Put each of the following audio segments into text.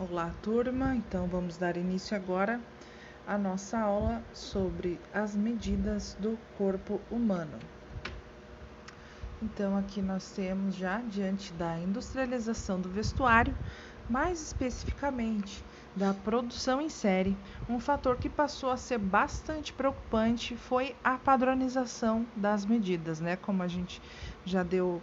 Olá, turma. Então, vamos dar início agora à nossa aula sobre as medidas do corpo humano. Então, aqui nós temos já, diante da industrialização do vestuário, mais especificamente da produção em série, um fator que passou a ser bastante preocupante foi a padronização das medidas, né? Como a gente já deu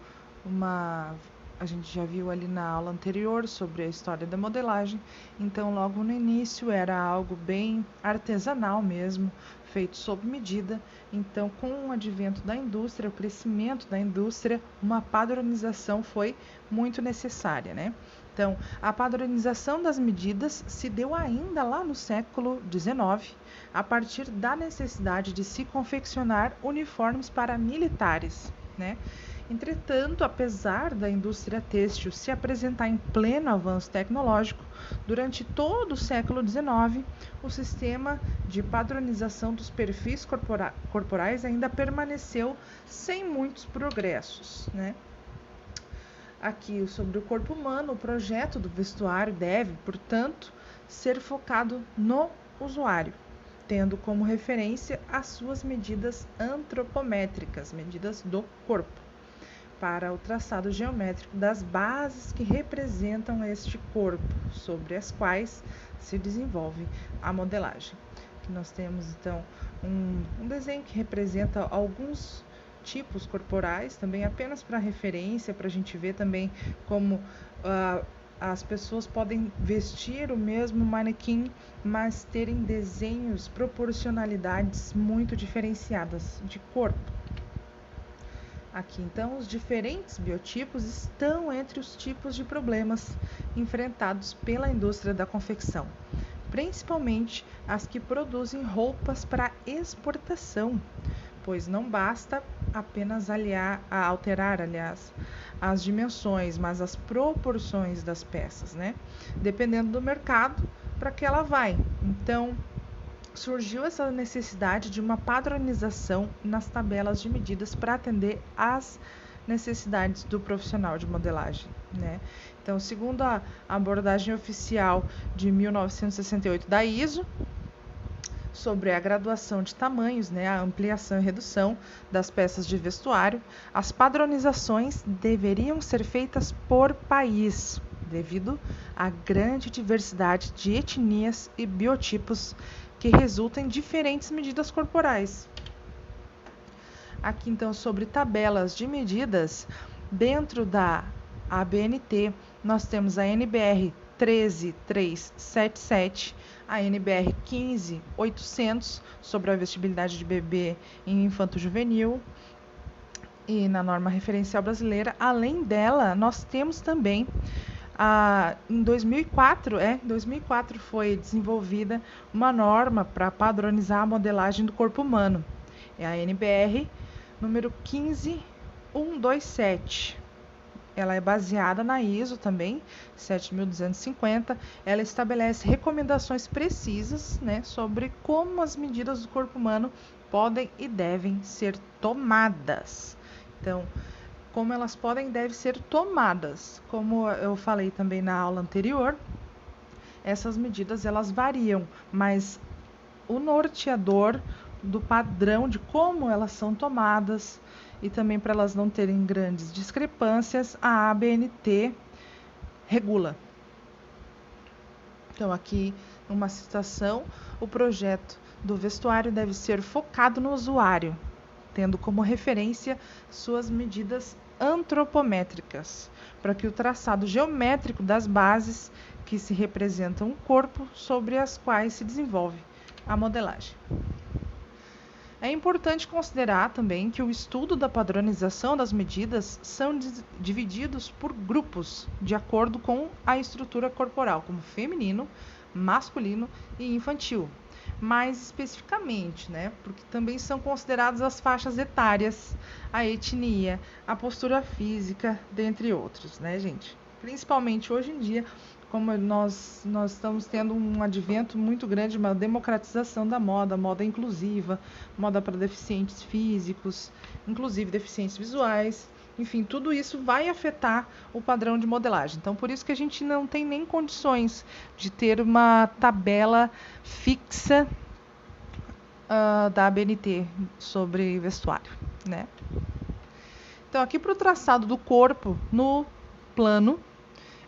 a gente já viu ali na aula anterior sobre a história da modelagem, então logo no início era algo bem artesanal mesmo, feito sob medida. Então, com o advento da indústria, o crescimento da indústria, uma padronização foi muito necessária, né? Então, a padronização das medidas se deu ainda lá no século XIX, a partir da necessidade de se confeccionar uniformes para militares, né? Entretanto, apesar da indústria têxtil se apresentar em pleno avanço tecnológico, durante todo o século XIX, o sistema de padronização dos perfis corporais ainda permaneceu sem muitos progressos, né? Aqui sobre o corpo humano, o projeto do vestuário deve, portanto, ser focado no usuário, tendo como referência as suas medidas antropométricas, medidas do corpo, para o traçado geométrico das bases que representam este corpo, sobre as quais se desenvolve a modelagem. Aqui nós temos então um desenho que representa alguns tipos corporais, também apenas para referência, para a gente ver também como as pessoas podem vestir o mesmo manequim, mas terem desenhos, proporcionalidades muito diferenciadas de corpo. Aqui, então, os diferentes biotipos estão entre os tipos de problemas enfrentados pela indústria da confecção, principalmente as que produzem roupas para exportação, pois não basta apenas alterar, as dimensões, mas as proporções das peças, né? Dependendo do mercado para que ela vai. Então, surgiu essa necessidade de uma padronização nas tabelas de medidas para atender às necessidades do profissional de modelagem, né? Então, segundo a abordagem oficial de 1968 da ISO, sobre a graduação de tamanhos, né, a ampliação e redução das peças de vestuário, as padronizações deveriam ser feitas por país, devido à grande diversidade de etnias e biotipos que resultam em diferentes medidas corporais. Aqui então sobre tabelas de medidas, dentro da ABNT, nós temos a NBR 13377, a NBR 15800 sobre a vestibilidade de bebê em infanto-juvenil e na norma referencial brasileira. Além dela, nós temos também em 2004 foi desenvolvida uma norma para padronizar a modelagem do corpo humano. É a NBR número 15127. Ela é baseada na ISO também, 7250. Ela estabelece recomendações precisas, né, sobre como as medidas do corpo humano podem e devem ser tomadas. Então, como elas podem e devem ser tomadas. Como eu falei também na aula anterior, essas medidas elas variam, mas o norteador do padrão de como elas são tomadas e também para elas não terem grandes discrepâncias, a ABNT regula. Então, aqui uma citação: o projeto do vestuário deve ser focado no usuário, tendo como referência suas medidas antropométricas, para que o traçado geométrico das bases que se representam o corpo sobre as quais se desenvolve a modelagem. É importante considerar também que o estudo da padronização das medidas são divididos por grupos, de acordo com a estrutura corporal, como feminino, masculino e infantil. Mais especificamente, né, porque também são consideradas as faixas etárias, a etnia, a postura física, dentre outros, né, gente? Principalmente hoje em dia, como nós estamos tendo um advento muito grande, uma democratização da moda inclusiva, moda para deficientes físicos, inclusive deficientes visuais. enfim, tudo isso vai afetar o padrão de modelagem. Então, por isso que a gente não tem nem condições de ter uma tabela fixa da ABNT sobre vestuário, né? Então, aqui para o traçado do corpo no plano,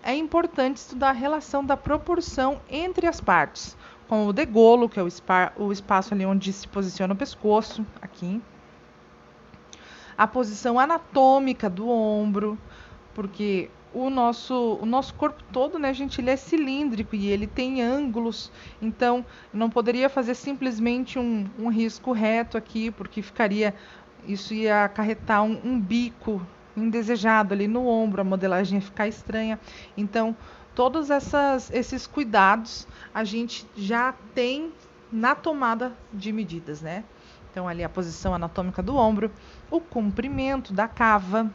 é importante estudar a relação da proporção entre as partes, como o degolo, que é o espaço ali onde se posiciona o pescoço, aqui. A posição anatômica do ombro, porque o nosso corpo todo, né, gente, ele é cilíndrico e ele tem ângulos, então não poderia fazer simplesmente um risco reto aqui, porque isso ia acarretar um bico indesejado ali no ombro, a modelagem ia ficar estranha. Então, todos esses cuidados a gente já tem na tomada de medidas, né? Então, ali a posição anatômica do ombro, o comprimento da cava,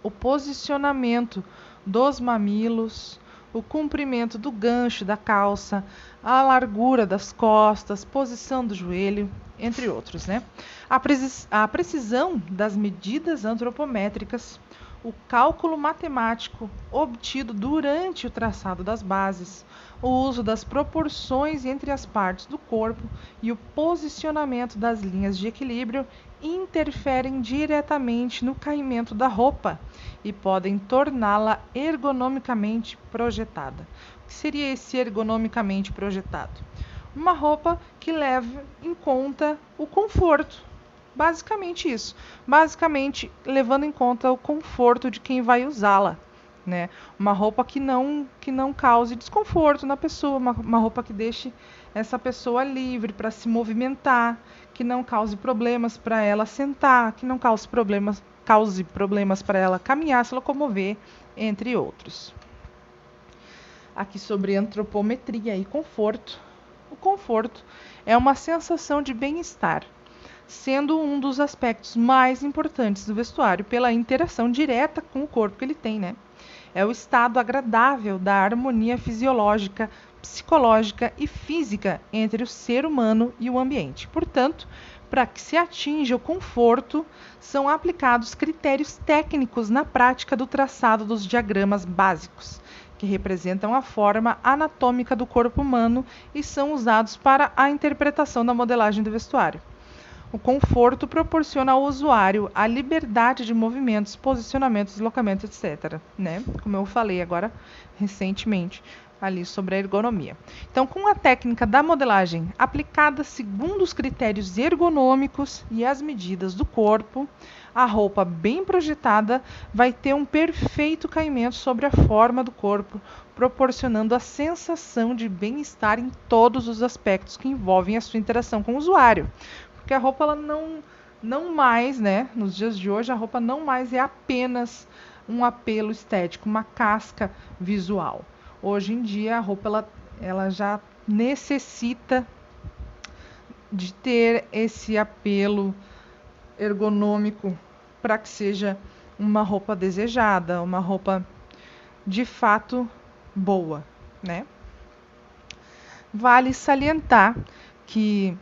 o posicionamento dos mamilos, o comprimento do gancho da calça, a largura das costas, posição do joelho, entre outros, né? A precisão das medidas antropométricas, o cálculo matemático obtido durante o traçado das bases, o uso das proporções entre as partes do corpo e o posicionamento das linhas de equilíbrio interferem diretamente no caimento da roupa e podem torná-la ergonomicamente projetada. O que seria esse ergonomicamente projetado? Uma roupa que leve em conta o conforto. Basicamente isso. Basicamente levando em conta o conforto de quem vai usá-la, né? Uma roupa que não cause desconforto na pessoa, uma roupa que deixe essa pessoa livre para se movimentar, que não cause problemas para ela sentar, que não cause problemas para ela caminhar, se locomover, entre outros. Aqui sobre antropometria e conforto. O conforto é uma sensação de bem-estar, sendo um dos aspectos mais importantes do vestuário pela interação direta com o corpo que ele tem, né? É o estado agradável da harmonia fisiológica, psicológica e física entre o ser humano e o ambiente. Portanto, para que se atinja o conforto, são aplicados critérios técnicos na prática do traçado dos diagramas básicos, que representam a forma anatômica do corpo humano e são usados para a interpretação da modelagem do vestuário. O conforto proporciona ao usuário a liberdade de movimentos, posicionamentos, deslocamentos, etc., né? Como eu falei agora recentemente ali sobre a ergonomia. Então, com a técnica da modelagem aplicada segundo os critérios ergonômicos e as medidas do corpo, a roupa bem projetada vai ter um perfeito caimento sobre a forma do corpo, proporcionando a sensação de bem-estar em todos os aspectos que envolvem a sua interação com o usuário. Porque a roupa ela não mais, né, nos dias de hoje, a roupa não mais é apenas um apelo estético, uma casca visual. Hoje em dia a roupa ela já necessita de ter esse apelo ergonômico para que seja uma roupa desejada, uma roupa de fato boa, né? Vale salientar que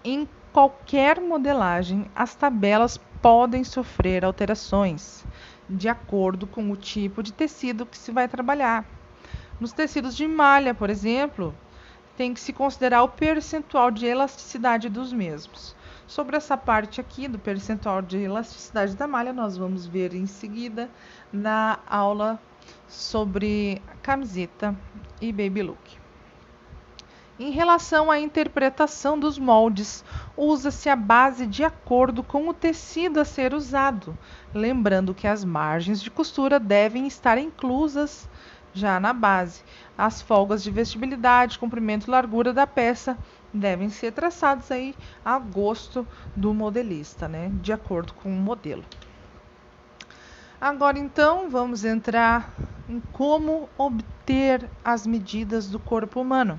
em qualquer modelagem, as tabelas podem sofrer alterações de acordo com o tipo de tecido que se vai trabalhar. Nos tecidos de malha, por exemplo, tem que se considerar o percentual de elasticidade dos mesmos. Sobre essa parte aqui do percentual de elasticidade da malha, nós vamos ver em seguida na aula sobre camiseta e baby look. Em relação à interpretação dos moldes, usa-se a base de acordo com o tecido a ser usado, lembrando que as margens de costura devem estar inclusas já na base. As folgas de vestibilidade, comprimento e largura da peça devem ser traçadas aí a gosto do modelista, né? De acordo com o modelo. Agora então vamos entrar em como obter as medidas do corpo humano.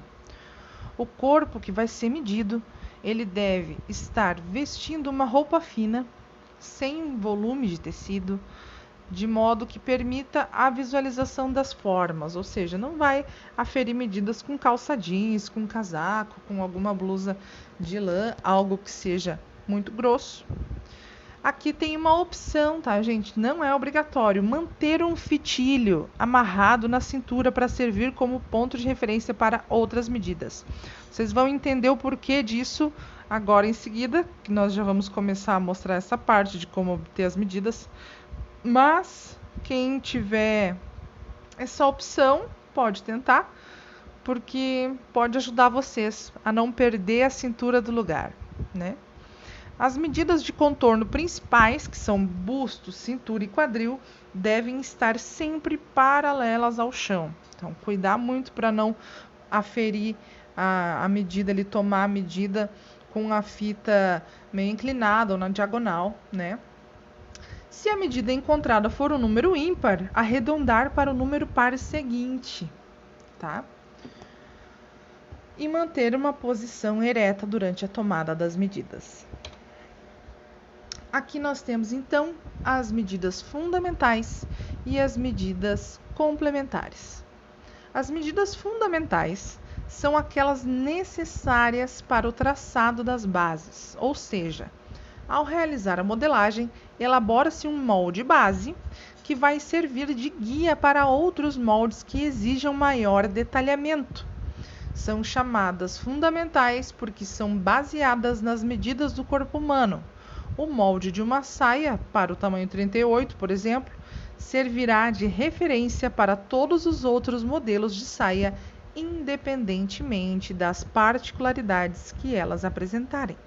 O corpo que vai ser medido, ele deve estar vestindo uma roupa fina, sem volume de tecido, de modo que permita a visualização das formas, ou seja, não vai aferir medidas com calça jeans, com casaco, com alguma blusa de lã, algo que seja muito grosso. Aqui tem uma opção, tá, gente? Não é obrigatório. Manter um fitilho amarrado na cintura para servir como ponto de referência para outras medidas. Vocês vão entender o porquê disso agora em seguida, que nós já vamos começar a mostrar essa parte de como obter as medidas. Mas quem tiver essa opção pode tentar, porque pode ajudar vocês a não perder a cintura do lugar, né? As medidas de contorno principais, que são busto, cintura e quadril, devem estar sempre paralelas ao chão. Então, cuidar muito para não aferir a medida, ele tomar a medida com a fita meio inclinada ou na diagonal, né? Se a medida encontrada for um número ímpar, arredondar para o número par seguinte, tá? E manter uma posição ereta durante a tomada das medidas. Aqui nós temos, então, as medidas fundamentais e as medidas complementares. As medidas fundamentais são aquelas necessárias para o traçado das bases, ou seja, ao realizar a modelagem, elabora-se um molde base que vai servir de guia para outros moldes que exijam maior detalhamento. São chamadas fundamentais porque são baseadas nas medidas do corpo humano. O molde de uma saia, para o tamanho 38, por exemplo, servirá de referência para todos os outros modelos de saia, independentemente das particularidades que elas apresentarem.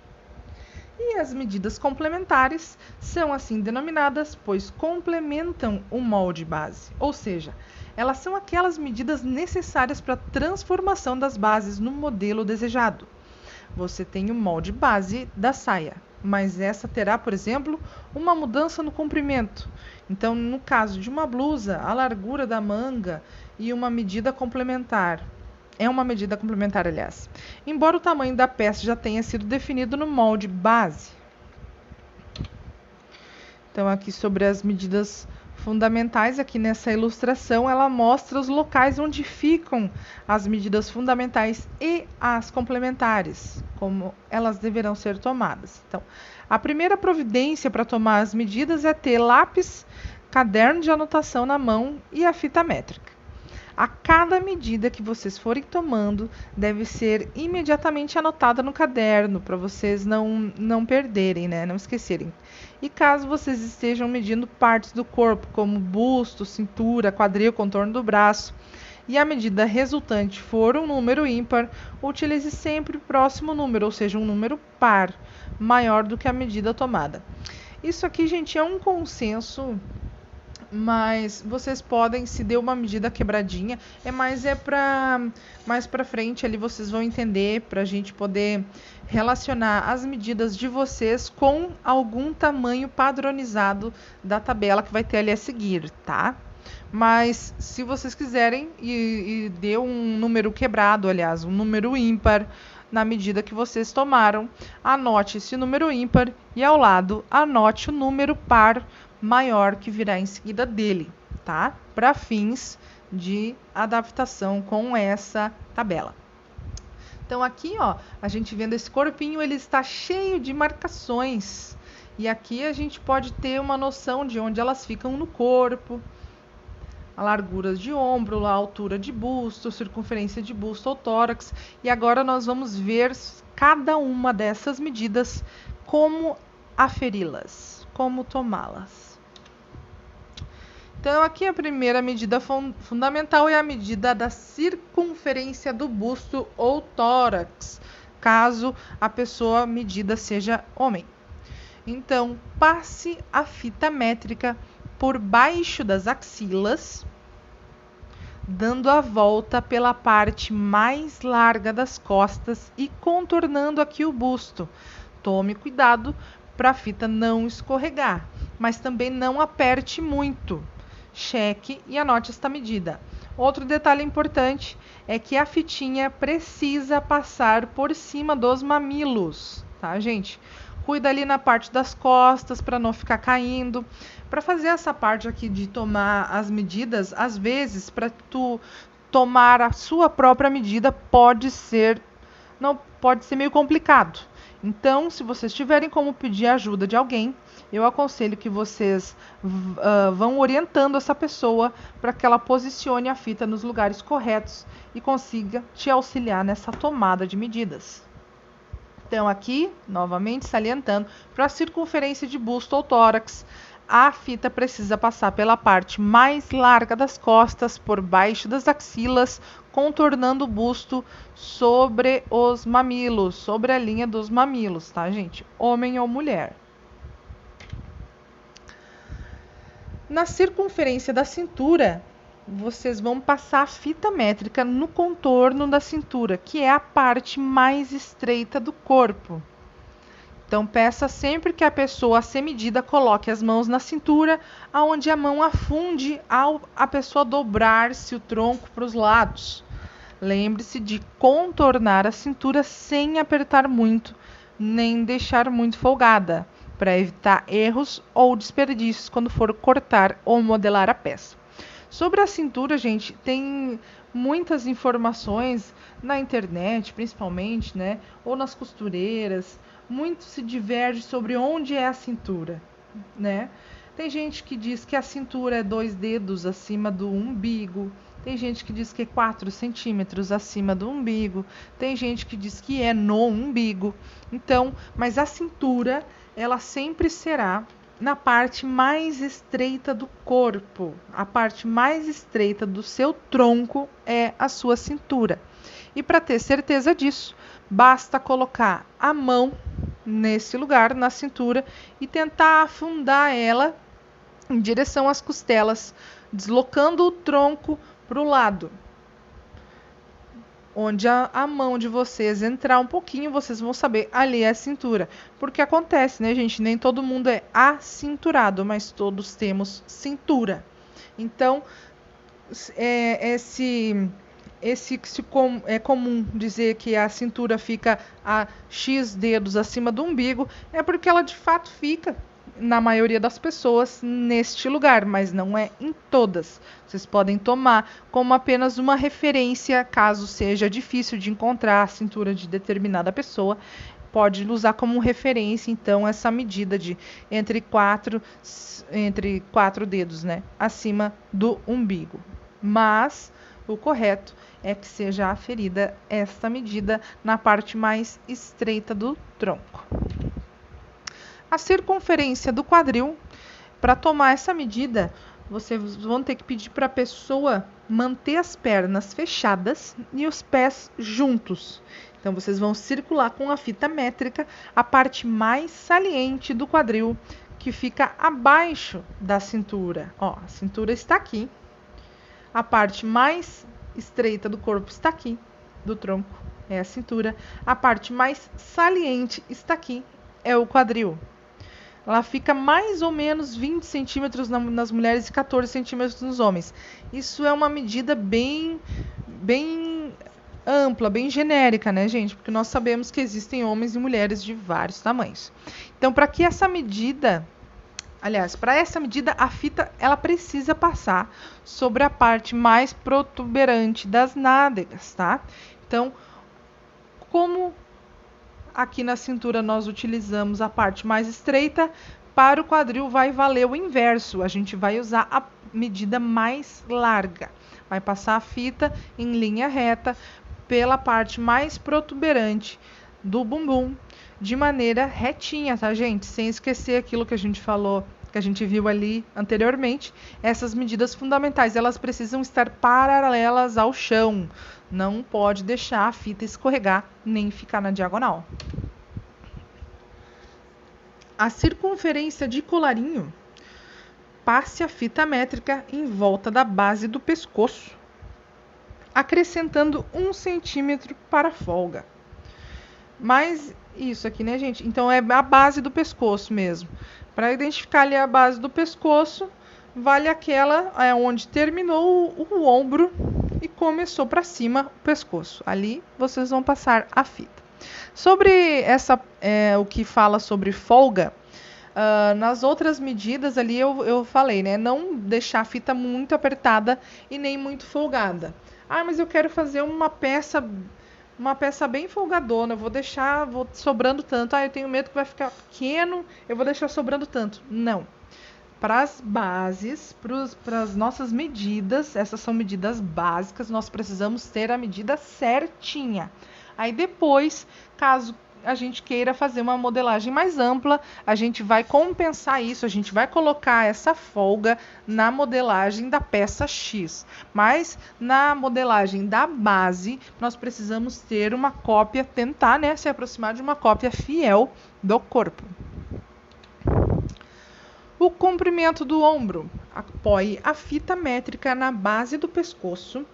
E as medidas complementares são assim denominadas, pois complementam o molde base, ou seja, elas são aquelas medidas necessárias para a transformação das bases no modelo desejado. Você tem o molde base da saia, mas essa terá, por exemplo, uma mudança no comprimento. Então, no caso de uma blusa, a largura da manga e uma medida complementar. É uma medida complementar, aliás. Embora o tamanho da peça já tenha sido definido no molde base. Então, aqui sobre as medidas fundamentais, aqui nessa ilustração, ela mostra os locais onde ficam as medidas fundamentais e as complementares, como elas deverão ser tomadas. Então, a primeira providência para tomar as medidas é ter lápis, caderno de anotação na mão e a fita métrica. A cada medida que vocês forem tomando, deve ser imediatamente anotada no caderno, para vocês não perderem, né? Não esquecerem. E caso vocês estejam medindo partes do corpo, como busto, cintura, quadril, contorno do braço, e a medida resultante for um número ímpar, utilize sempre o próximo número, ou seja, um número par, maior do que a medida tomada. Isso aqui, gente, é um consenso, mas vocês podem, se deu uma medida quebradinha, mais para frente ali vocês vão entender, para a gente poder relacionar as medidas de vocês com algum tamanho padronizado da tabela que vai ter ali a seguir, tá? Mas se vocês quiserem e deu um número quebrado, aliás, um número ímpar na medida que vocês tomaram, anote esse número ímpar e ao lado anote o número par maior que virá em seguida dele, tá? Para fins de adaptação com essa tabela. Então aqui, ó, a gente vendo esse corpinho, ele está cheio de marcações. E aqui a gente pode ter uma noção de onde elas ficam no corpo, a largura de ombro, a altura de busto, circunferência de busto ou tórax. E agora nós vamos ver cada uma dessas medidas, como aferi-las, como tomá-las. Então, aqui a primeira medida fundamental é a medida da circunferência do busto ou tórax, caso a pessoa medida seja homem. Então, passe a fita métrica por baixo das axilas, dando a volta pela parte mais larga das costas e contornando aqui o busto. Tome cuidado para a fita não escorregar, mas também não aperte muito. Cheque e anote esta medida. Outro detalhe importante é que a fitinha precisa passar por cima dos mamilos, tá, gente? Cuida ali na parte das costas para não ficar caindo. Para fazer essa parte aqui de tomar as medidas, às vezes, para tu tomar a sua própria medida, pode ser meio complicado. Então, se vocês tiverem como pedir ajuda de alguém, eu aconselho que vocês vão orientando essa pessoa para que ela posicione a fita nos lugares corretos e consiga te auxiliar nessa tomada de medidas. Então, aqui, novamente salientando, para a circunferência de busto ou tórax, a fita precisa passar pela parte mais larga das costas, por baixo das axilas, contornando o busto sobre os mamilos, sobre a linha dos mamilos, tá, gente? Homem ou mulher. Na circunferência da cintura, vocês vão passar a fita métrica no contorno da cintura, que é a parte mais estreita do corpo. Então, peça sempre que a pessoa a ser medida coloque as mãos na cintura, aonde a mão afunde ao a pessoa dobrar-se o tronco para os lados. Lembre-se de contornar a cintura sem apertar muito, nem deixar muito folgada, para evitar erros ou desperdícios quando for cortar ou modelar a peça. Sobre a cintura, gente, tem muitas informações na internet, principalmente, né, ou nas costureiras. Muito se diverge sobre onde é a cintura, né? Tem gente que diz que a cintura é 2 dedos acima do umbigo, tem gente que diz que é 4 centímetros acima do umbigo, tem gente que diz que é no umbigo. Então, mas a cintura, ela sempre será na parte mais estreita do corpo. A parte mais estreita do seu tronco é a sua cintura. E para ter certeza disso, basta colocar a mão nesse lugar, na cintura, e tentar afundar ela em direção às costelas, deslocando o tronco para o lado. Onde a mão de vocês entrar um pouquinho, vocês vão saber, ali é a cintura. Porque acontece, né, gente? Nem todo mundo é acinturado, mas todos temos cintura. Então, é comum dizer que a cintura fica a X dedos acima do umbigo, é porque ela de fato fica, na maioria das pessoas, neste lugar, mas não é em todas. Vocês podem tomar como apenas uma referência, caso seja difícil de encontrar a cintura de determinada pessoa, pode usar como referência, então, essa medida de entre quatro dedos, né, acima do umbigo. Mas o correto é que seja aferida esta medida na parte mais estreita do tronco. A circunferência do quadril, para tomar essa medida, vocês vão ter que pedir para a pessoa manter as pernas fechadas e os pés juntos. Então, vocês vão circular com a fita métrica a parte mais saliente do quadril, que fica abaixo da cintura. Ó, a cintura está aqui. A parte mais estreita do corpo está aqui, do tronco, é a cintura. A parte mais saliente está aqui, é o quadril. Ela fica mais ou menos 20 centímetros nas mulheres e 14 centímetros nos homens. Isso é uma medida bem ampla, bem genérica, né, gente? Porque nós sabemos que existem homens e mulheres de vários tamanhos. Então, para essa medida, a fita ela precisa passar sobre a parte mais protuberante das nádegas, tá? Então, como aqui na cintura nós utilizamos a parte mais estreita, para o quadril vai valer o inverso. A gente vai usar a medida mais larga. Vai passar a fita em linha reta pela parte mais protuberante do bumbum, de maneira retinha, tá, gente? Sem esquecer aquilo que a gente falou, que a gente viu ali anteriormente. Essas medidas fundamentais, elas precisam estar paralelas ao chão. Não pode deixar a fita escorregar, nem ficar na diagonal. A circunferência de colarinho, passe a fita métrica em volta da base do pescoço, acrescentando 1 centímetro para folga. Mas isso aqui, né, gente? Então, é a base do pescoço mesmo. Para identificar ali a base do pescoço, vale aquela onde terminou o ombro e começou para cima o pescoço. Ali vocês vão passar a fita. Sobre o que fala sobre folga, nas outras medidas ali eu falei, né? Não deixar a fita muito apertada e nem muito folgada. Ah, mas eu quero fazer uma peça uma peça bem folgadona, vou sobrando tanto. Eu tenho medo que vai ficar pequeno, eu vou deixar sobrando tanto. Não. Para as bases, para as nossas medidas, essas são medidas básicas, nós precisamos ter a medida certinha. Aí depois, caso a gente queira fazer uma modelagem mais ampla, a gente vai compensar isso, a gente vai colocar essa folga na modelagem da peça X. Mas na modelagem da base, nós precisamos ter uma cópia, tentar, né, se aproximar de uma cópia fiel do corpo. O comprimento do ombro. Apoie a fita métrica na base do pescoço,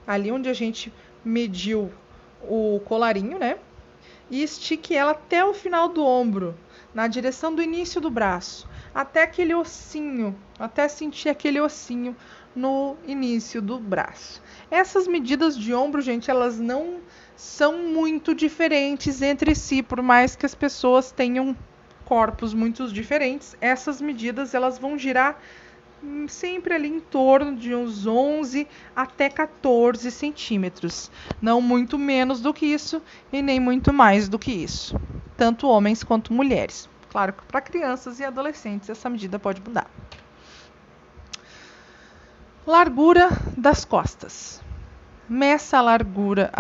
ali onde a gente mediu o colarinho, né? E estique ela até o final do ombro, na direção do início do braço, até aquele ossinho, até sentir aquele ossinho no início do braço. Essas medidas de ombro, gente, elas não são muito diferentes entre si, por mais que as pessoas tenham corpos muito diferentes. Essas medidas elas vão girar sempre ali em torno de uns 11 até 14 centímetros. Não muito menos do que isso e nem muito mais do que isso. Tanto homens quanto mulheres. Claro que para crianças e adolescentes essa medida pode mudar. Largura das costas. Meça a largura,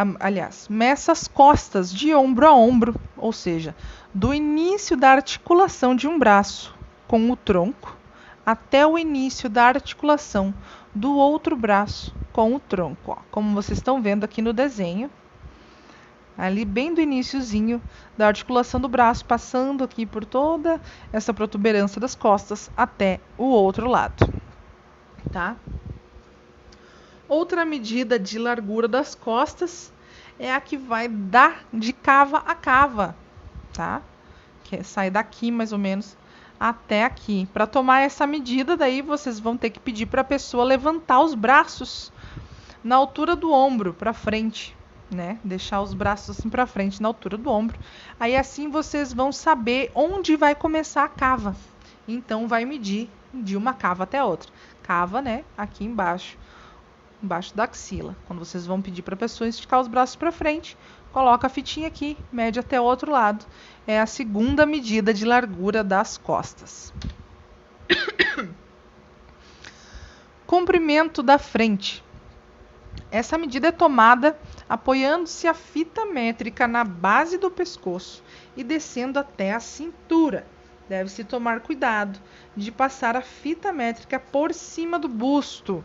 meça as costas de ombro a ombro, ou seja, do início da articulação de um braço com o tronco até o início da articulação do outro braço com o tronco, ó, como vocês estão vendo aqui no desenho. Ali bem do iniciozinho da articulação do braço, passando aqui por toda essa protuberância das costas até o outro lado, tá? Outra medida de largura das costas é a que vai dar de cava a cava, tá? Que sai daqui mais ou menos até aqui. Para tomar essa medida, daí vocês vão ter que pedir para a pessoa levantar os braços na altura do ombro para frente, né? Deixar os braços assim para frente na altura do ombro. Aí assim vocês vão saber onde vai começar a cava. Então vai medir de uma cava até a outra. Cava, né? Aqui embaixo da axila. Quando vocês vão pedir para a pessoa esticar os braços para frente, coloca a fitinha aqui, mede até o outro lado. É a segunda medida de largura das costas. Comprimento da frente. Essa medida é tomada apoiando-se a fita métrica na base do pescoço e descendo até a cintura. Deve-se tomar cuidado de passar a fita métrica por cima do busto,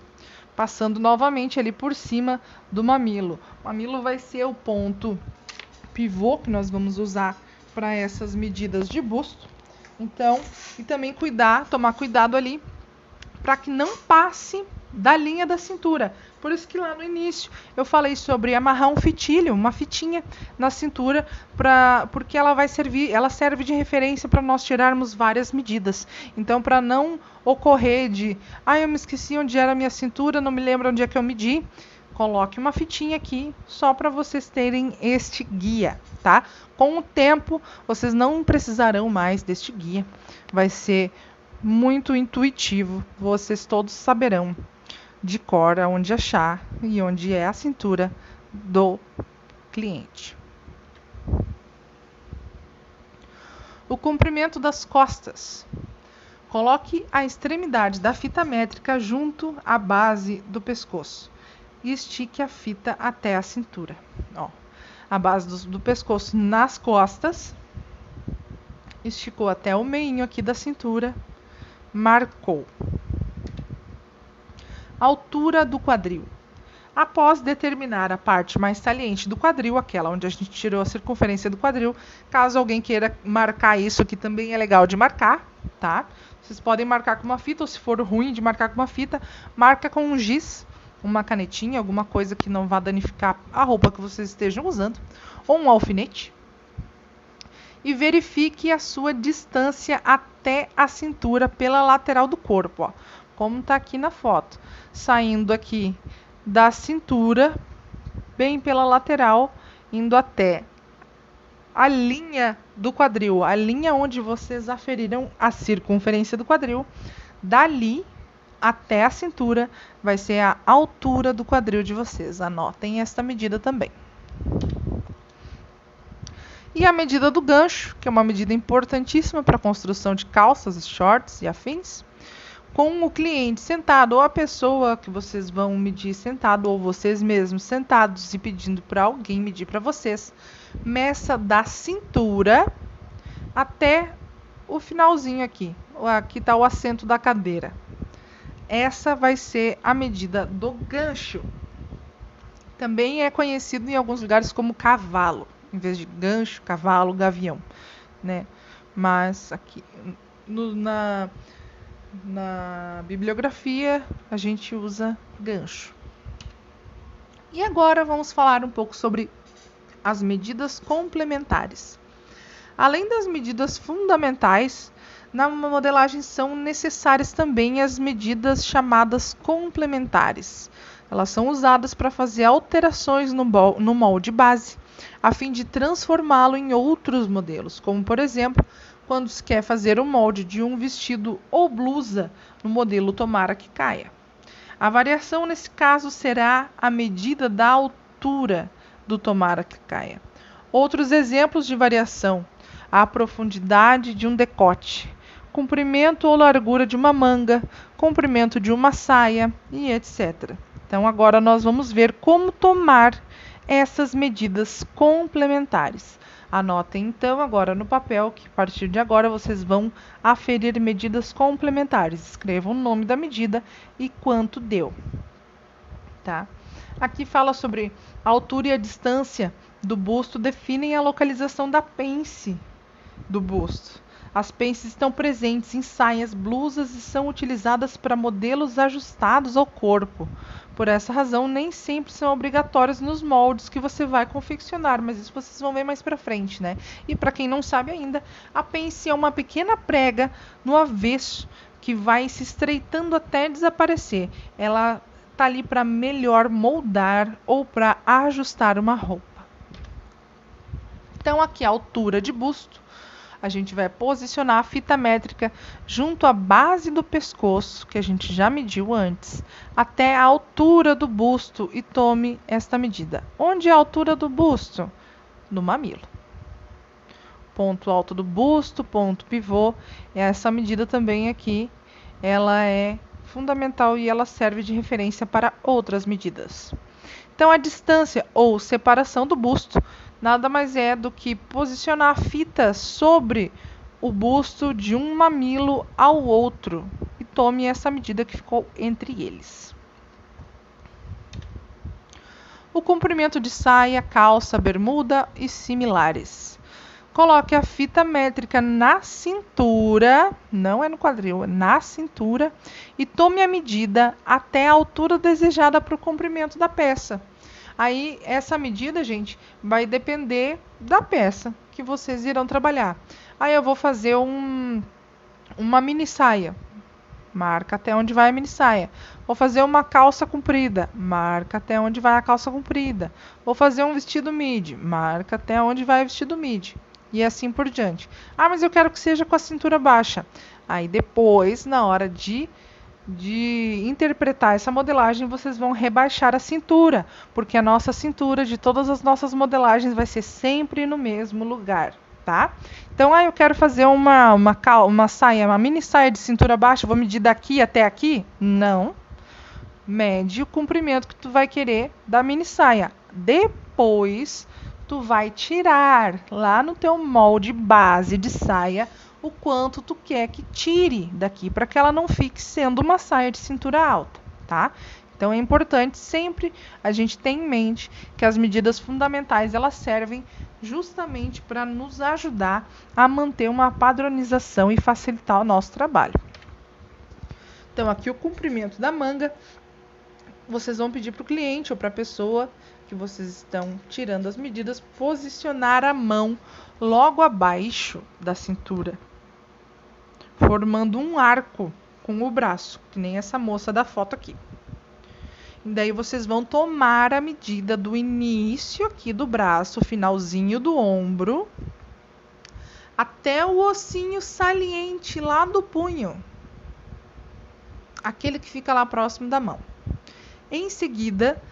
passando novamente ali por cima do mamilo. O mamilo vai ser o ponto pivô que nós vamos usar para essas medidas de busto. Então, e também tomar cuidado ali para que não passe da linha da cintura. Por isso que lá no início eu falei sobre amarrar um fitilho, uma fitinha na cintura, porque ela serve de referência para nós tirarmos várias medidas. Então, para não ocorrer eu me esqueci onde era a minha cintura, não me lembro onde é que eu medi, coloque uma fitinha aqui só para vocês terem este guia, tá? Com o tempo, vocês não precisarão mais deste guia. Vai ser muito intuitivo, vocês todos saberão de cor onde achar e onde é a cintura do cliente. O comprimento das costas. Coloque a extremidade da fita métrica junto à base do pescoço e estique a fita até a cintura. Ó, a base do pescoço nas costas, esticou até o meinho aqui da cintura, marcou. Altura do quadril. Após determinar a parte mais saliente do quadril, aquela onde a gente tirou a circunferência do quadril, caso alguém queira marcar isso aqui, também é legal de marcar, tá? Vocês podem marcar com uma fita, ou se for ruim de marcar com uma fita, marca com um giz, uma canetinha, alguma coisa que não vá danificar a roupa que vocês estejam usando, ou um alfinete. E verifique a sua distância até a cintura pela lateral do corpo, ó, como está aqui na foto. Saindo aqui da cintura, bem pela lateral, indo até a linha do quadril, a linha onde vocês aferiram a circunferência do quadril. Dali até a cintura vai ser a altura do quadril de vocês. Anotem esta medida também. E a medida do gancho, que é uma medida importantíssima para a construção de calças, shorts e afins. Com o cliente sentado ou a pessoa que vocês vão medir sentado ou vocês mesmos sentados e pedindo para alguém medir para vocês, meça da cintura até o finalzinho aqui. Aqui está o assento da cadeira. Essa vai ser a medida do gancho. Também é conhecido em alguns lugares como cavalo, em vez de gancho, cavalo, gavião, né? Mas aqui na bibliografia a gente usa gancho. E agora vamos falar um pouco sobre as medidas complementares. Além das medidas fundamentais, na modelagem são necessárias também as medidas chamadas complementares. Elas são usadas para fazer alterações no molde base, a fim de transformá-lo em outros modelos, como por exemplo, quando se quer fazer o molde de um vestido ou blusa no modelo Tomara que Caia. A variação nesse caso será a medida da altura do Tomara que Caia. Outros exemplos de variação: a profundidade de um decote, comprimento ou largura de uma manga, comprimento de uma saia e etc. Então agora nós vamos ver como tomar essas medidas complementares. Anotem então agora no papel que a partir de agora vocês vão aferir medidas complementares. Escrevam o nome da medida e quanto deu. Tá? Aqui fala sobre a altura e a distância do busto definem a localização da pence do busto. As pences estão presentes em saias, blusas e são utilizadas para modelos ajustados ao corpo. Por essa razão, nem sempre são obrigatórias nos moldes que você vai confeccionar, mas isso vocês vão ver mais para frente, né? E para quem não sabe ainda, a pence é uma pequena prega no avesso que vai se estreitando até desaparecer. Ela está ali para melhor moldar ou para ajustar uma roupa. Então, aqui a altura de busto. A gente vai posicionar a fita métrica junto à base do pescoço, que a gente já mediu antes, até a altura do busto e tome esta medida. Onde é a altura do busto? No mamilo. Ponto alto do busto, ponto pivô. Essa medida também aqui, ela é fundamental e ela serve de referência para outras medidas. Então, a distância ou separação do busto nada mais é do que posicionar a fita sobre o busto de um mamilo ao outro. E tome essa medida que ficou entre eles. O comprimento de saia, calça, bermuda e similares. Coloque a fita métrica na cintura, não é no quadril, é na cintura, e tome a medida até a altura desejada para o comprimento da peça. Aí, essa medida, gente, vai depender da peça que vocês irão trabalhar. Aí, eu vou fazer uma mini saia. Marca até onde vai a mini saia. Vou fazer uma calça comprida. Marca até onde vai a calça comprida. Vou fazer um vestido midi. Marca até onde vai o vestido midi. E assim por diante. Ah, mas eu quero que seja com a cintura baixa. Aí, depois, na hora de interpretar essa modelagem, vocês vão rebaixar a cintura, porque a nossa cintura de todas as nossas modelagens vai ser sempre no mesmo lugar, tá? Então, eu quero fazer uma saia, uma mini saia de cintura baixa, vou medir daqui até aqui? Não. Mede o comprimento que tu vai querer da mini saia. Depois, tu vai tirar lá no teu molde base de saia o quanto tu quer que tire daqui, para que ela não fique sendo uma saia de cintura alta, tá? Então, é importante sempre a gente ter em mente que as medidas fundamentais, elas servem justamente para nos ajudar a manter uma padronização e facilitar o nosso trabalho. Então, aqui o comprimento da manga, vocês vão pedir para o cliente ou para a pessoa que vocês estão tirando as medidas, posicionar a mão logo abaixo da cintura, formando um arco com o braço, que nem essa moça da foto aqui. E daí vocês vão tomar a medida do início aqui do braço, finalzinho do ombro, até o ossinho saliente lá do punho, aquele que fica lá próximo da mão. Em seguida,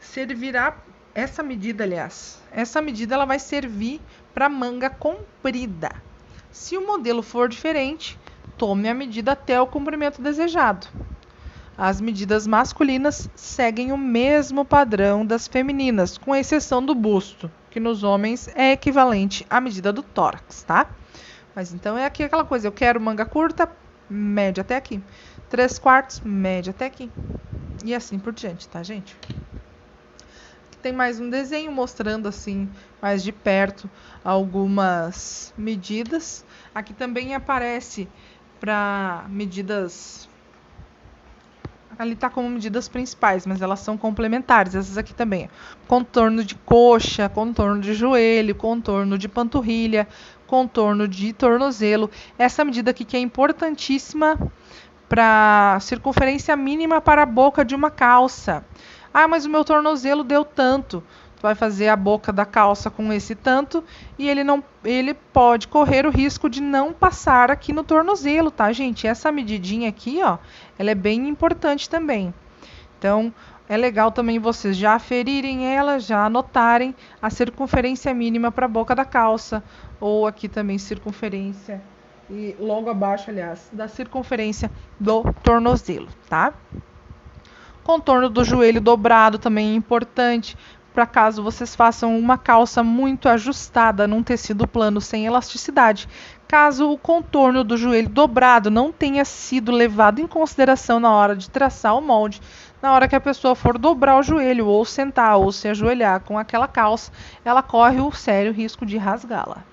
servirá essa medida, aliás, essa medida ela vai servir para manga comprida. Se o modelo for diferente, tome a medida até o comprimento desejado. As medidas masculinas seguem o mesmo padrão das femininas, com exceção do busto, que nos homens é equivalente à medida do tórax, tá? Mas então é aqui aquela coisa, eu quero manga curta, média até aqui. 3/4, média até aqui. E assim por diante, tá, gente? Tem mais um desenho mostrando assim, mais de perto, algumas medidas. Aqui também aparece para medidas... Ali está como medidas principais, mas elas são complementares. Essas aqui também. Contorno de coxa, contorno de joelho, contorno de panturrilha, contorno de tornozelo. Essa medida aqui que é importantíssima para circunferência mínima para a boca de uma calça. Ah, mas o meu tornozelo deu tanto. Tu vai fazer a boca da calça com esse tanto e ele pode correr o risco de não passar aqui no tornozelo, tá, gente? Essa medidinha aqui, ó, ela é bem importante também. Então, é legal também vocês já aferirem ela, já anotarem a circunferência mínima para a boca da calça, ou aqui também circunferência, e logo abaixo, aliás, da circunferência do tornozelo, tá? Contorno do joelho dobrado também é importante, para caso vocês façam uma calça muito ajustada num tecido plano sem elasticidade. Caso o contorno do joelho dobrado não tenha sido levado em consideração na hora de traçar o molde, na hora que a pessoa for dobrar o joelho, ou sentar, ou se ajoelhar com aquela calça, ela corre o sério risco de rasgá-la.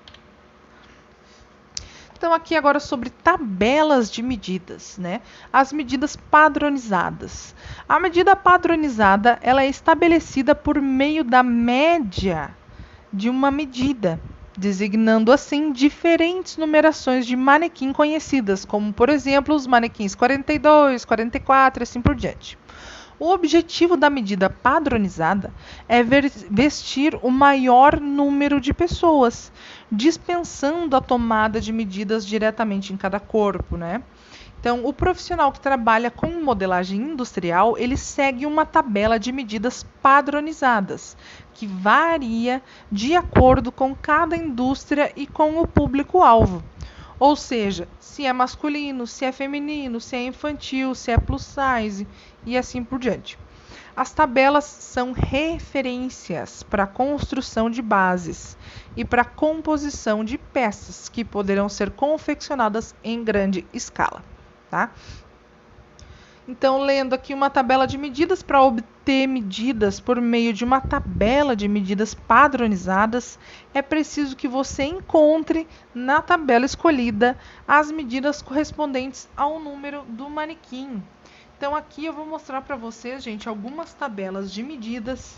Então, aqui agora sobre tabelas de medidas, né? As medidas padronizadas. A medida padronizada, ela é estabelecida por meio da média de uma medida, designando assim diferentes numerações de manequim conhecidas, como por exemplo os manequins 42, 44 e assim por diante. O objetivo da medida padronizada é vestir o maior número de pessoas, dispensando a tomada de medidas diretamente em cada corpo, né? Então, o profissional que trabalha com modelagem industrial, ele segue uma tabela de medidas padronizadas, que varia de acordo com cada indústria e com o público-alvo. Ou seja, se é masculino, se é feminino, se é infantil, se é plus size e assim por diante. As tabelas são referências para a construção de bases e para a composição de peças que poderão ser confeccionadas em grande escala, tá? Então, lendo aqui uma tabela de medidas, para obter medidas por meio de uma tabela de medidas padronizadas, é preciso que você encontre na tabela escolhida as medidas correspondentes ao número do manequim. Então, aqui eu vou mostrar para vocês, gente, algumas tabelas de medidas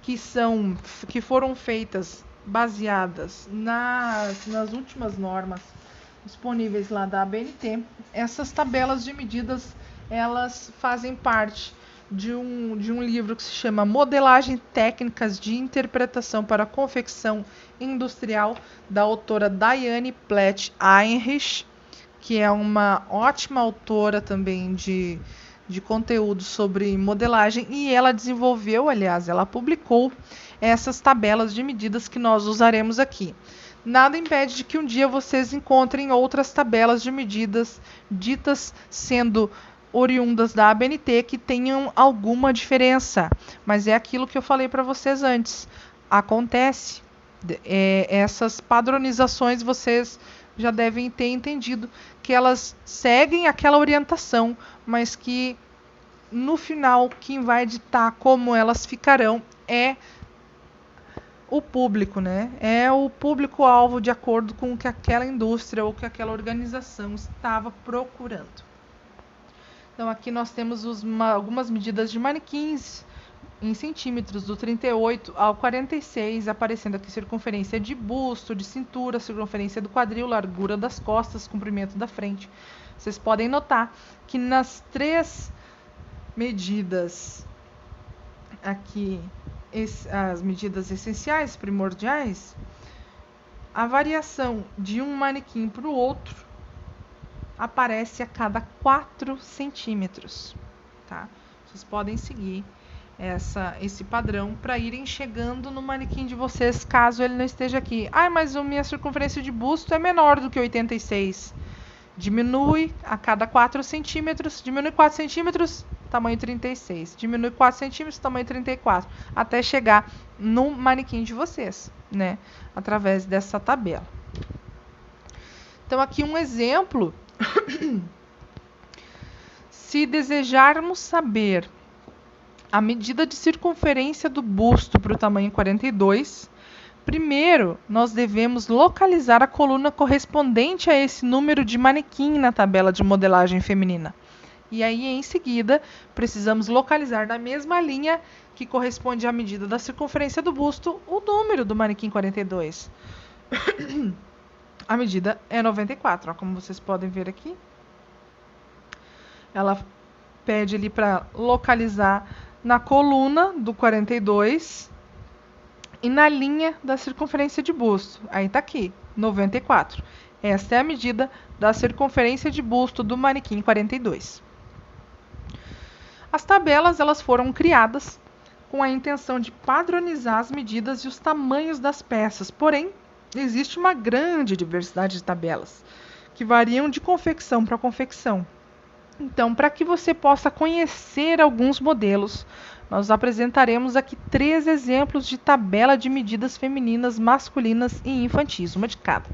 que foram feitas baseadas nas últimas normas disponíveis lá da ABNT. Essas tabelas de medidas, elas fazem parte de um livro que se chama Modelagem Técnicas de Interpretação para a Confecção Industrial, da autora Diane Platt-Heinrich, que é uma ótima autora também de conteúdo sobre modelagem, e ela desenvolveu, aliás, ela publicou essas tabelas de medidas que nós usaremos aqui. Nada impede de que um dia vocês encontrem outras tabelas de medidas ditas sendo oriundas da ABNT que tenham alguma diferença, mas é aquilo que eu falei para vocês antes. Acontece, essas padronizações vocês já devem ter entendido que elas seguem aquela orientação, mas que no final quem vai ditar como elas ficarão é o público, né? É o público-alvo de acordo com o que aquela indústria ou que aquela organização estava procurando. Então, aqui nós temos algumas medidas de manequins em centímetros, do 38 ao 46, aparecendo aqui circunferência de busto, de cintura, circunferência do quadril, largura das costas, comprimento da frente. Vocês podem notar que nas três medidas aqui, as medidas essenciais, primordiais, a variação de um manequim para o outro aparece a cada 4 centímetros, tá? Vocês podem seguir esse padrão para irem chegando no manequim de vocês, caso ele não esteja aqui. Ah, mas a minha circunferência de busto é menor do que 86. Diminui a cada 4 centímetros, diminui 4 centímetros, tamanho 36. Diminui 4 centímetros, tamanho 34. Até chegar no manequim de vocês, né? Através dessa tabela. Então, aqui um exemplo. Se desejarmos saber a medida de circunferência do busto para o tamanho 42, primeiro nós devemos localizar a coluna correspondente a esse número de manequim na tabela de modelagem feminina. E aí, em seguida, precisamos localizar na mesma linha que corresponde à medida da circunferência do busto o número do manequim 42. A medida é 94, ó, como vocês podem ver aqui. Ela pede ali para localizar na coluna do 42 e na linha da circunferência de busto. Aí está aqui, 94. Essa é a medida da circunferência de busto do manequim 42. As tabelas elas foram criadas com a intenção de padronizar as medidas e os tamanhos das peças. Porém, existe uma grande diversidade de tabelas, que variam de confecção para confecção. Então, para que você possa conhecer alguns modelos, nós apresentaremos aqui 3 exemplos de tabela de medidas femininas, masculinas e infantis, uma de cada.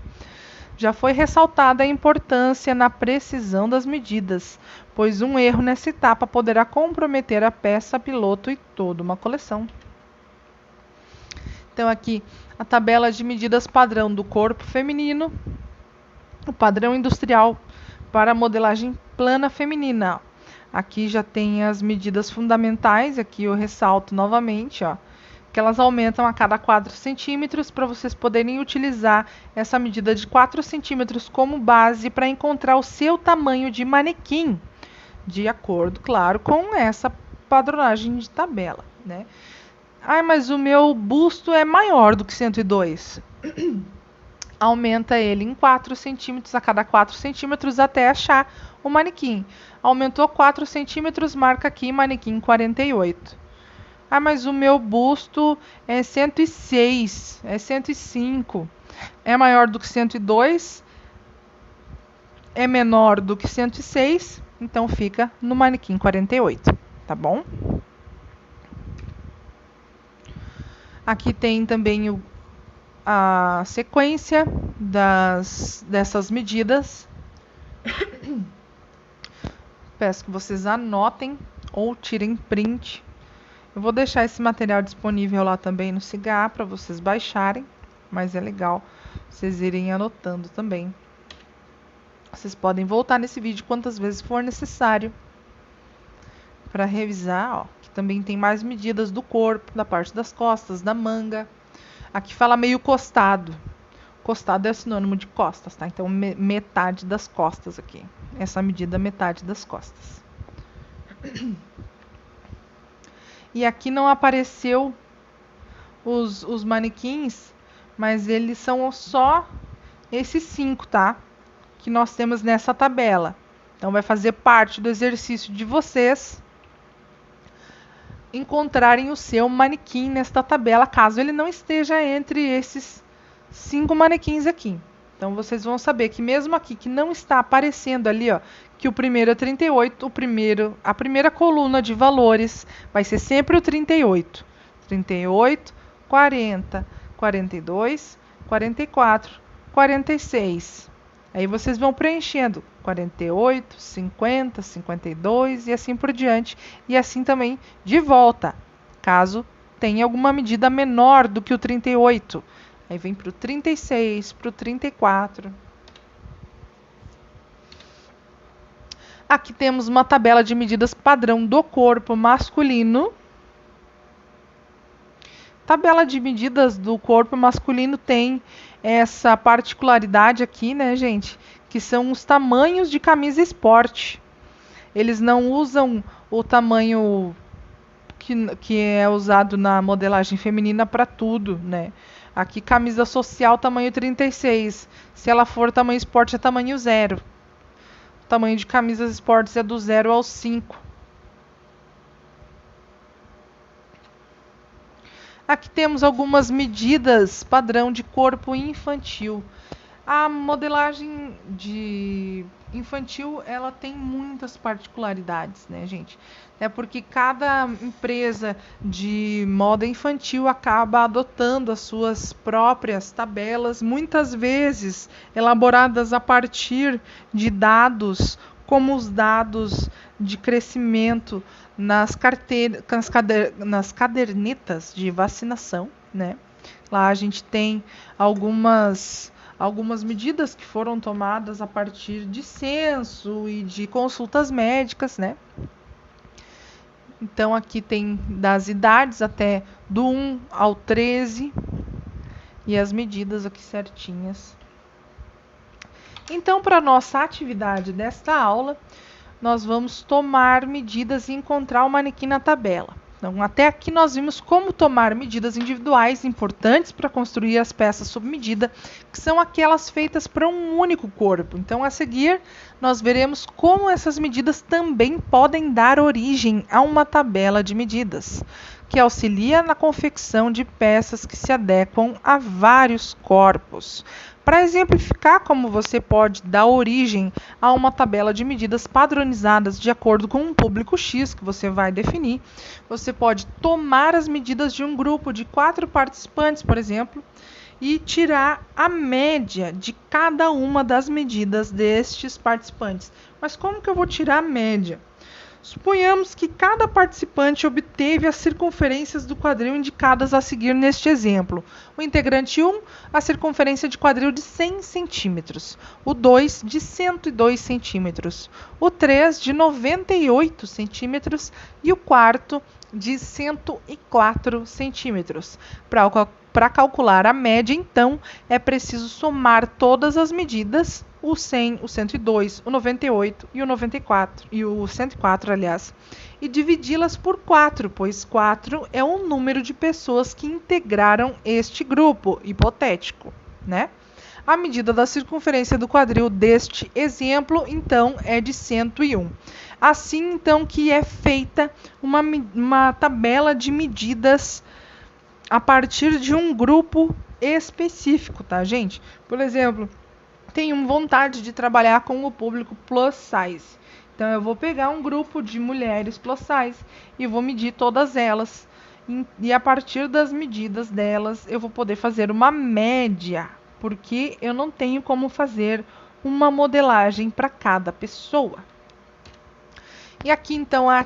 Já foi ressaltada a importância na precisão das medidas, pois um erro nessa etapa poderá comprometer a peça piloto e toda uma coleção. Então, aqui a tabela de medidas padrão do corpo feminino, o padrão industrial para a modelagem plana feminina. Aqui já tem as medidas fundamentais, aqui eu ressalto novamente, ó, que elas aumentam a cada 4 centímetros, para vocês poderem utilizar essa medida de 4 centímetros como base para encontrar o seu tamanho de manequim, de acordo, claro, com essa padronagem de tabela, né? Ah, mas o meu busto é maior do que 102. Aumenta ele em 4 centímetros a cada 4 centímetros até achar o manequim. Aumentou 4 centímetros, marca aqui manequim 48. Ah, mas o meu busto é 106, é 105. É maior do que 102, é menor do que 106, então fica no manequim 48, tá bom? Aqui tem também a sequência dessas medidas. Peço que vocês anotem ou tirem print. Eu vou deixar esse material disponível lá também no Cigar para vocês baixarem, mas é legal vocês irem anotando também. Vocês podem voltar nesse vídeo quantas vezes for necessário para revisar, ó, que também tem mais medidas do corpo, da parte das costas, da manga. Aqui fala meio costado. Costado é sinônimo de costas, tá? Então, metade das costas aqui. Essa medida, metade das costas. E aqui não apareceu os manequins, mas eles são só esses 5, tá? Que nós temos nessa tabela. Então, vai fazer parte do exercício de vocês encontrarem o seu manequim nesta tabela, caso ele não esteja entre esses 5 manequins aqui. Então, vocês vão saber que mesmo aqui, que não está aparecendo ali, ó, que o primeiro é 38, a primeira coluna de valores vai ser sempre o 38. 38, 40, 42, 44, 46. Aí vocês vão preenchendo 48, 50, 52 e assim por diante. E assim também de volta, caso tenha alguma medida menor do que o 38. Aí vem para o 36, para o 34. Aqui temos uma tabela de medidas padrão do corpo masculino. Tabela de medidas do corpo masculino tem essa particularidade aqui, né, gente? Que são os tamanhos de camisa esporte. Eles não usam o tamanho que é usado na modelagem feminina para tudo, né? Aqui, camisa social, tamanho 36. Se ela for tamanho esporte, é tamanho 0. O tamanho de camisas esportes é do 0 ao 5. Aqui temos algumas medidas padrão de corpo infantil. A modelagem de infantil, ela tem muitas particularidades, né, gente? É porque cada empresa de moda infantil acaba adotando as suas próprias tabelas, muitas vezes elaboradas a partir de dados, como os dados de crescimento nas cadernetas de vacinação, né? Lá a gente tem algumas medidas que foram tomadas a partir de censo e de consultas médicas, né? Então, aqui tem das idades até do 1 ao 13 e as medidas aqui certinhas. Então, para a nossa atividade desta aula, nós vamos tomar medidas e encontrar o manequim na tabela. Então, até aqui nós vimos como tomar medidas individuais importantes para construir as peças sob medida, que são aquelas feitas para um único corpo. Então, a seguir, nós veremos como essas medidas também podem dar origem a uma tabela de medidas, que auxilia na confecção de peças que se adequam a vários corpos. Para exemplificar como você pode dar origem a uma tabela de medidas padronizadas de acordo com um público X que você vai definir, você pode tomar as medidas de um grupo de 4 participantes, por exemplo, e tirar a média de cada uma das medidas destes participantes. Mas como que eu vou tirar a média? Suponhamos que cada participante obteve as circunferências do quadril indicadas a seguir neste exemplo. O integrante 1, a circunferência de quadril de 100 centímetros. O 2, de 102 centímetros. O 3, de 98 centímetros. E o quarto, de 104 centímetros. Para calcular a média, então, é preciso somar todas as medidas, o 100, o 102, o 98 e o 94, e o 104, aliás, e dividi-las por 4, pois 4 é o número de pessoas que integraram este grupo hipotético, né? A medida da circunferência do quadril deste exemplo, então, é de 101. Assim, então, que é feita uma tabela de medidas a partir de um grupo específico, tá, gente? Por exemplo, tenho vontade de trabalhar com o público plus size. Então, eu vou pegar um grupo de mulheres plus size e vou medir todas elas. E a partir das medidas delas, eu vou poder fazer uma média, porque eu não tenho como fazer uma modelagem para cada pessoa. E aqui, então, a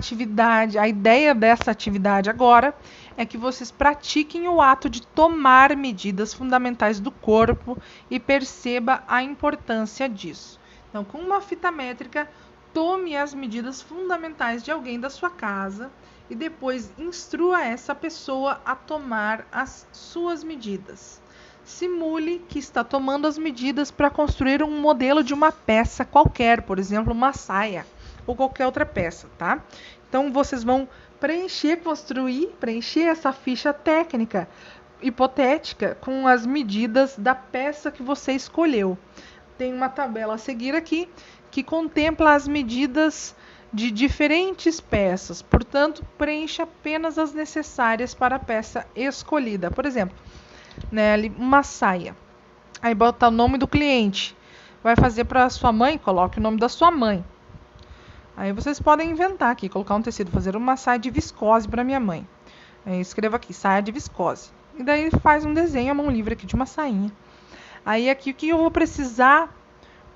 ideia dessa atividade agora é que vocês pratiquem o ato de tomar medidas fundamentais do corpo e perceba a importância disso. Então, com uma fita métrica, tome as medidas fundamentais de alguém da sua casa e depois instrua essa pessoa a tomar as suas medidas. Simule que está tomando as medidas para construir um modelo de uma peça qualquer, por exemplo, uma saia ou qualquer outra peça, tá? Então, vocês vão preencher essa ficha técnica hipotética com as medidas da peça que você escolheu. Tem uma tabela a seguir aqui que contempla as medidas de diferentes peças, portanto, preencha apenas as necessárias para a peça escolhida. Por exemplo, né, uma saia. Aí bota o nome do cliente. Vai fazer para sua mãe, coloque o nome da sua mãe. Aí vocês podem inventar aqui, colocar um tecido, fazer uma saia de viscose para minha mãe. Aí escreva aqui, saia de viscose. E daí faz um desenho à mão livre aqui de uma sainha. Aí aqui o que eu vou precisar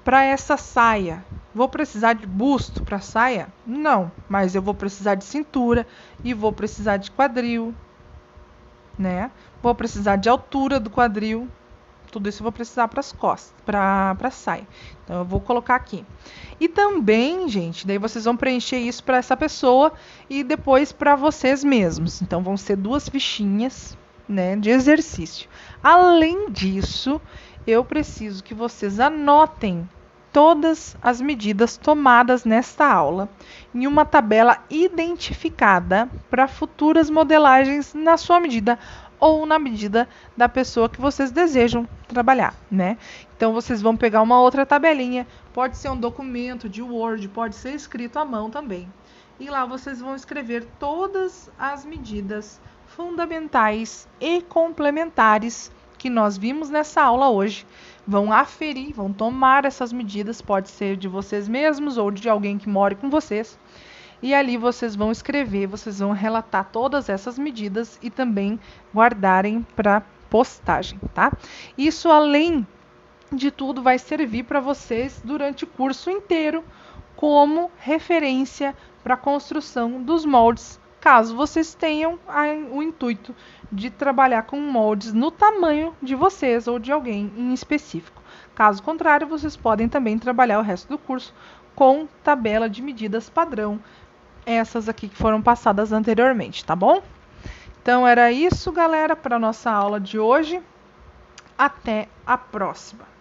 para essa saia? Vou precisar de busto para a saia? Não, mas eu vou precisar de cintura e vou precisar de quadril, né? Vou precisar de altura do quadril. Tudo isso eu vou precisar para as costas, para a saia. Então, eu vou colocar aqui. E também, gente, daí vocês vão preencher isso para essa pessoa e depois para vocês mesmos. Então, vão ser 2 fichinhas, né, de exercício. Além disso, eu preciso que vocês anotem todas as medidas tomadas nesta aula em uma tabela identificada para futuras modelagens na sua medida ou na medida da pessoa que vocês desejam trabalhar, né? Então, vocês vão pegar uma outra tabelinha, pode ser um documento de Word, pode ser escrito à mão também. E lá vocês vão escrever todas as medidas fundamentais e complementares que nós vimos nessa aula hoje. Vão aferir, vão tomar essas medidas, pode ser de vocês mesmos ou de alguém que more com vocês. E ali vocês vão escrever, vocês vão relatar todas essas medidas e também guardarem para postagem, tá? Isso, além de tudo, vai servir para vocês durante o curso inteiro como referência para a construção dos moldes, caso vocês tenham o intuito de trabalhar com moldes no tamanho de vocês ou de alguém em específico. Caso contrário, vocês podem também trabalhar o resto do curso com tabela de medidas padrão, essas aqui que foram passadas anteriormente, tá bom? Então era isso, galera, para a nossa aula de hoje. Até a próxima!